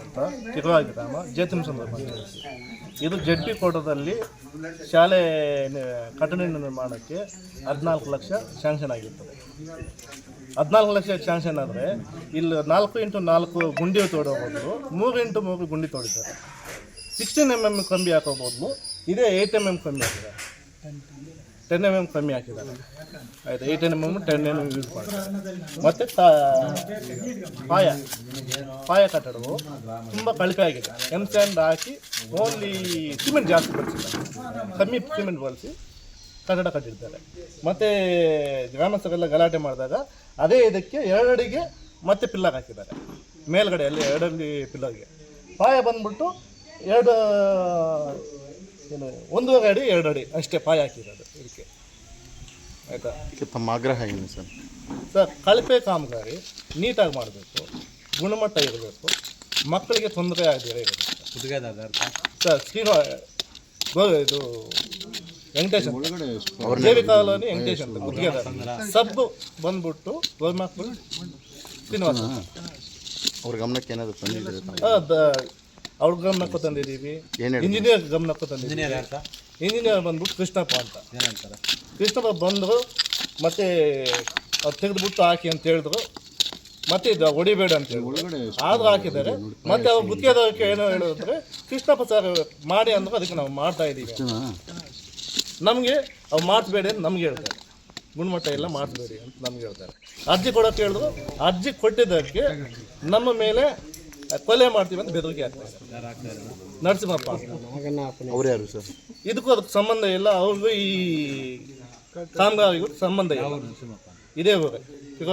ಅಂತ ಕಿರುವಾ ಗ್ರಾಮ ಜಯತಿಂಸಂದ್ರ ಪಂಚಾಯತಿ. ಇದು ಜಡ್ಪಿ ಕೋಟದಲ್ಲಿ ಶಾಲೆ ಕಟ್ಟಡ ನಿರ್ಮಾಣಕ್ಕೆ 14 ಲಕ್ಷ ಸ್ಯಾಂಕ್ಷನ್ ಆಗಿರ್ತದೆ. 14 ಲಕ್ಷ ಸ್ಯಾಂಕ್ಷನ್ ಆದರೆ ಇಲ್ಲಿ 4x4 ಗುಂಡಿ ತೋಡೋ ಬದಲು 3x3 ಗುಂಡಿ ತೋಡಿದ್ದಾರೆ. 16 mm ಕಂಬಿ ಹಾಕೋ ಬದಲು ಇದೇ 8 mm ಕಂಬಿ ಹಾಕಿದ್ದಾರೆ, 10 mm ಕಮ್ಮಿ ಹಾಕಿದ್ದಾರೆ. ಆಯಿತು, 8 mm 10 mm ಯೂಸ್ ಮಾಡ್ತಾರೆ. ಮತ್ತು ಪಾಯ ಕಟ್ಟಡವು ತುಂಬ ಕಳಪೆ ಆಗಿದೆ. ಸ್ಯಾಂಡ್ ಹಾಕಿ ಓನ್ಲಿ ಸಿಮೆಂಟ್ ಜಾಸ್ತಿ ಬಳಸಿದ್ದಾರೆ, ಕಮ್ಮಿ ಸಿಮೆಂಟ್ ಬಳಸಿ ಕಟ್ಟಡ ಕಟ್ಟಿರ್ತಾರೆ. ಮತ್ತು ಗ್ರಾಮಸ್ಥರೆಲ್ಲ ಗಲಾಟೆ ಮಾಡಿದಾಗ ಅದೇ ಇದಕ್ಕೆ 2 ಅಡಿಗೆ ಮತ್ತೆ ಪಿಲ್ಲರ್ ಹಾಕಿದ್ದಾರೆ. ಮೇಲ್ಗಡೆ ಅಲ್ಲಿ 2 ಅಡಿ ಪಿಲ್ಲರ್ಗೆ ಪಾಯ ಬಂದ್ಬಿಟ್ಟು 1.5 ಅಡಿ 2 ಅಡಿ ಅಷ್ಟೇ ಪಾಯ ಹಾಕಿರೋದು ಇದಕ್ಕೆ. ಆಯಿತಾ, ತಮ್ಮ ಆಗ್ರಹ ಏನು ಸರ್? ಸರ್, ಕಳಪೆ ಕಾಮಗಾರಿ ನೀಟಾಗಿ ಮಾಡಬೇಕು, ಗುಣಮಟ್ಟ ಇರಬೇಕು, ಮಕ್ಕಳಿಗೆ ತೊಂದರೆ ಆಗದಿರೋ ಇರಬೇಕು. ಸರ್, ಇದು ವೆಂಕಟೇಶ್ ದೇವಿ ಕಾಲೋನಿ ವೆಂಕಟೇಶ್ ಅಂತ ಗುತ್ತಿಗೆದಾರ. ಸಬ್ಬು ಬಂದ್ಬಿಟ್ಟು ಗೋರ್ಮಕ್ಕಳು ಶ್ರೀನಿವಾಸ. ಅವ್ರ ಗಮನಕ್ಕೆ ಏನಾದರೂ ತಂದಿದ್ದೀರಿ? ಅವ್ರ ಗಮನಕ್ಕೂ ತಂದಿದ್ದೀವಿ, ಇಂಜಿನಿಯರ್ ಗಮನಕ್ಕೂ ತಂದಿದ್ದೀವಿ. ಇಂಜಿನಿಯರ್ ಬಂದ್ಬಿಟ್ಟು ಕೃಷ್ಣಪ್ಪ ಅಂತ. ಕೃಷ್ಣಪ್ಪ ಬಂದರು, ಮತ್ತೆ ಅದು ತೆಗೆದುಬಿಟ್ಟು ಹಾಕಿ ಅಂತ ಹೇಳಿದ್ರು. ಮತ್ತೆ ಇದು ಹೊಡಿಬೇಡ ಅಂತ ಹೇಳಿದ್ರು, ಆದರೂ ಹಾಕಿದ್ದಾರೆ. ಮತ್ತೆ ಅವ್ರು ಗುತ್ತಿಗೆದಾರಕ್ಕೆ ಏನೋ ಹೇಳಿದ್ರೆ ಕೃಷ್ಣಪ್ಪ ಸರ್ ಮಾಡಿ ಅಂದ್ರೆ ಅದಕ್ಕೆ ನಾವು ಮಾಡ್ತಾ ಇದ್ದೀವಿ. ನಮಗೆ ಅವ್ರು ಮಾಡಿಸ್ಬೇಡಿ ಅಂತ ನಮ್ಗೆ ಹೇಳ್ತಾರೆ, ಗುಣಮಟ್ಟ ಎಲ್ಲ ಮಾಡಿಸ್ಬೇಡಿ ಅಂತ ನಮ್ಗೆ ಹೇಳ್ತಾರೆ. ಅರ್ಜಿ ಕೊಡೋಕ್ಕೆ ಹೇಳಿದ್ರು, ಅರ್ಜಿ ಕೊಟ್ಟಿದ್ದಕ್ಕೆ ನಮ್ಮ ಮೇಲೆ ಕೊಲೆ ಮಾಡ್ತೀವಿ ಅಂತ ಬೆದರಿಕೆ ಆಗ್ತಾರೆ. ನರಸಿಂಹಪ್ಪ ಅವ್ರು ಯಾರು ಸರ್? ಇದಕ್ಕೂ ಅದಕ್ಕೆ ಸಂಬಂಧ ಇಲ್ಲ, ಅವ್ರಿಗೂ ಈ ಕಾಮಗಾರಿಗೂ ಸಂಬಂಧ ಇಲ್ಲ. ಇದೇ ಊರೇ.